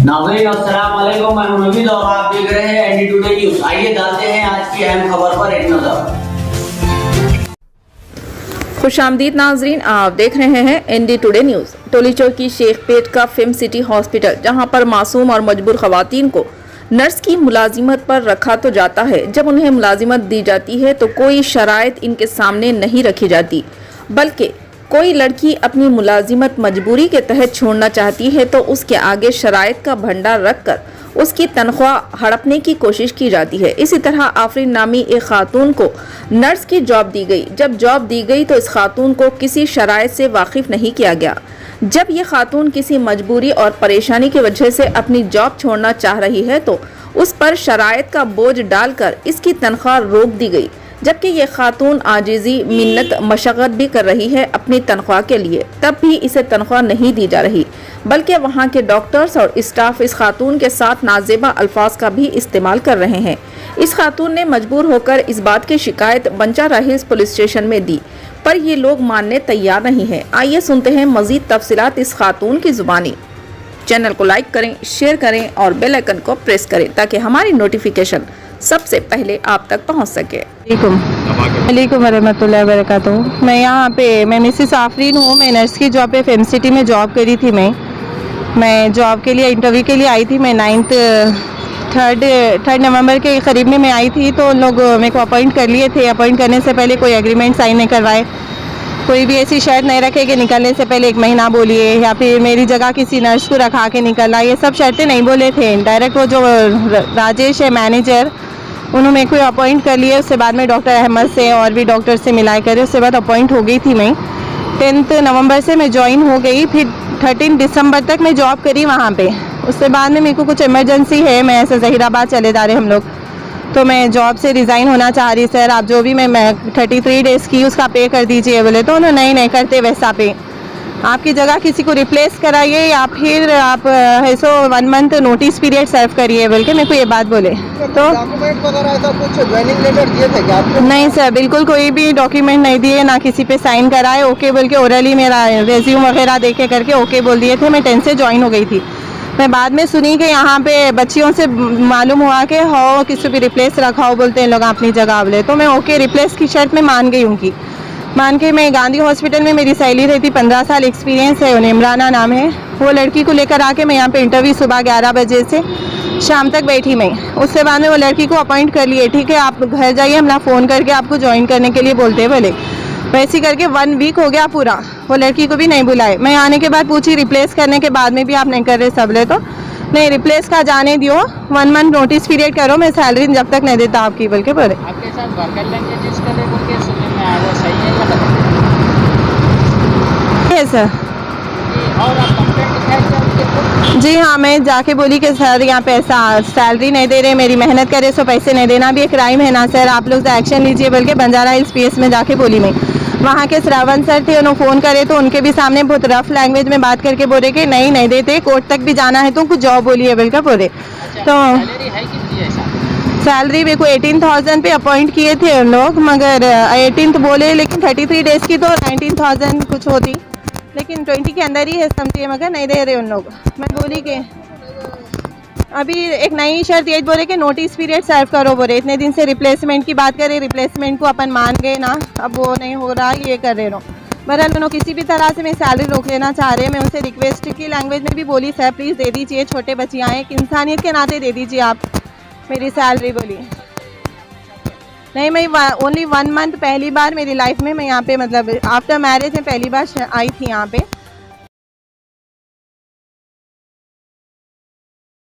नाज़रीन अस्सलाम वालेकुम, मैं हूं नवीद और आप देख रहे हैं एनडी टुडे न्यूज। आइए डालते हैं आज की अहम खबर पर एक नजर। खुशामदीद नाजरीन, आप देख रहे हैं एनडी टुडे न्यूज। टोली चौकी शेखपेट का फिल्म सिटी हॉस्पिटल, जहां पर मासूम और मजबूर खवातीन को नर्स की मुलाजिमत पर रखा तो जाता है, जब उन्हें मुलाजिमत दी जाती है तो कोई शराइत इनके सामने नहीं रखी जाती, बल्कि कोई लड़की अपनी मुलाजिमत मजबूरी के तहत छोड़ना चाहती है तो उसके आगे शराइत का भंडार रखकर उसकी तनख्वाह हड़पने की कोशिश की जाती है। इसी तरह आफरीन नामी एक खातून को नर्स की जॉब दी गई। जब जॉब दी गई तो इस खातून को किसी शराइत से वाकिफ नहीं किया गया। जब ये खातून किसी मजबूरी और परेशानी की वजह से अपनी जॉब छोड़ना चाह रही है तो उस पर शराइत का बोझ डालकर इसकी तनख्वाह रोक दी गई, जबकि ये खातून आजिज़ी मिन्नत मशक्क़त भी कर रही है अपनी तनख्वाह के लिए, तब भी इसे तनख्वाह नहीं दी जा रही, बल्कि वहाँ के डॉक्टर्स और स्टाफ इस खातून के साथ नाजेबा अल्फाज का भी इस्तेमाल कर रहे हैं। इस खातून ने मजबूर होकर इस बात की शिकायत बंचाराहिल्स पुलिस स्टेशन में दी, पर ये लोग मानने तैयार नहीं है। आइए सुनते हैं मजीद तफसीलात इस खातून की जुबानी। चैनल को लाइक करें, शेयर करें और बेल आइकन को प्रेस करें ताकि हमारी नोटिफिकेशन सबसे पहले आप तक पहुंच सके। वालेकुम वरहमतुल्लाहि वबरकातुहू। मैं मिसेस आफरीन हूँ। मैं नर्स की जॉब पे फिल्म सिटी में जॉब करी थी। मैं जॉब के लिए इंटरव्यू के लिए आई थी। मैं 3 नवंबर के करीब में मैं आई थी, तो उन लोग मेरे को अपॉइंट कर लिए थे। अपॉइंट करने से पहले कोई एग्रीमेंट साइन नहीं करवाए, कोई भी ऐसी शर्त नहीं रखे कि निकलने से पहले 1 महीना बोलिए या फिर मेरी जगह किसी नर्स को रखा के निकलना, ये सब शर्तें नहीं बोले थे। डायरेक्ट वो जो राजेश है मैनेजर, उन्होंने मेरे को अपॉइंट कर लिए। उसके बाद में डॉक्टर अहमद से और भी डॉक्टर से मिलाए करे, उसके बाद अपॉइंट हो गई थी। मैं 10 नवंबर से मैं ज्वाइन हो गई, फिर 13 दिसंबर तक मैं जॉब करी वहाँ पे। उसके बाद में मेरे को कुछ इमरजेंसी है, मैं ऐसे ज़हीराबाद चले जा रहे हम लोग, तो मैं जॉब से रिज़ाइन होना चाह रही। सर आप जो भी मैं 33 डेज़ की उसका पे कर दीजिए बोले, तो उन्होंने नहीं करते वैसा पे, आपकी जगह किसी को रिप्लेस कराइए या फिर आप ऐसो 1 मंथ नोटिस पीरियड सर्व करिए बोल के मेरे को ये बात बोले। तो डॉक्यूमेंट वगैरह ऐसा कुछ ज्वाइनिंग लेटर दिए थे क्या आपको? नहीं सर, बिल्कुल कोई भी डॉक्यूमेंट नहीं दिए, ना किसी पे साइन कराए। ओके बोल के ओरली मेरा रेज्यूम वगैरह देखे करके ओके बोल दिए थे। मैं 10 से ज्वाइन हो गई थी। मैं बाद में सुनी कि यहाँ पे बच्चियों से मालूम हुआ कि हो किसी भी रिप्लेस रखा हो बोलते हैं लोग अपनी जगह बोले, तो मैं ओके रिप्लेस की शर्त में मान गई उनकी। मान के मैं गांधी हॉस्पिटल में मेरी सहेली रहती, 15 साल एक्सपीरियंस है, उन्हें इमराना नाम है। वो लड़की को लेकर आके मैं यहाँ पे इंटरव्यू सुबह 11 बजे से शाम तक बैठी मैं। उसके बाद में वो लड़की को अपॉइंट कर लिए, ठीक है आप घर जाइए, हम ना फ़ोन करके आपको ज्वाइन करने के लिए बोलते हैं बोले। वैसे करके 1 वीक हो गया पूरा, वो लड़की को भी नहीं बुलाए। मैं आने के बाद पूछी रिप्लेस करने के बाद में भी आप नहीं कर रहे सब ले, तो नहीं रिप्लेस का जाने दियो, 1 मंथ नोटिस पीरियड करो, मैं सैलरी जब तक नहीं देता आपकी बोल के बोले। आपके साथ वर्कर लैंग्वेजेस का लेवल के सुनने में आया, वो सही है या गलत है सर? है? और आप कंप्लेंट लिखाए क्या उनके ऊपर? जी हाँ, मैं जाके बोली कि सर यहाँ पे ऐसा सैलरी नहीं दे रहे, मेरी मेहनत करे सो पैसे नहीं देना भी एक क्राइम है ना सर, आप लोग एक्शन लीजिए बोल के बंजारा हिल्स PS में जाके बोली मैं। वहाँ के श्रावण सर थे, उन्होंने फ़ोन करे तो उनके भी सामने बहुत रफ लैंग्वेज में बात करके बोले कि नहीं देते, कोर्ट तक भी जाना है तो कुछ जॉब बोलिए बोल कर बोले। तो सैलरी है कितनी है साहब? सैलरी मेरे को 18,000 पे अपॉइंट किए थे उन लोग, मगर 18 तो बोले, लेकिन 33 डेज़ की तो 19,000 कुछ होती, लेकिन 20 के अंदर ही है समझिए, मगर नहीं दे रहे उन लोग। मैं बोली कि अभी एक नई शर्त ये बोले कि नोटिस पीरियड सर्व करो बोले। इतने दिन से रिप्लेसमेंट की बात करें, रिप्लेसमेंट को अपन मान गए ना, अब वो नहीं हो रहा, ये कर रहे हो। बहरहाल उन्होंने किसी भी तरह से मैं सैलरी रोक लेना चाह रहे हैं। मैं उनसे रिक्वेस्ट की लैंग्वेज में भी बोली, सर प्लीज़ दे दीजिए, छोटे बच्चियाँ हैं, एक इंसानियत के नाते दे दीजिए आप मेरी सैलरी बोली। नहीं, मैं ओनली 1 मंथ पहली बार मेरी लाइफ में मैं यहाँ पे, मतलब आफ्टर मैरिज में पहली बार आई थी यहाँ पे।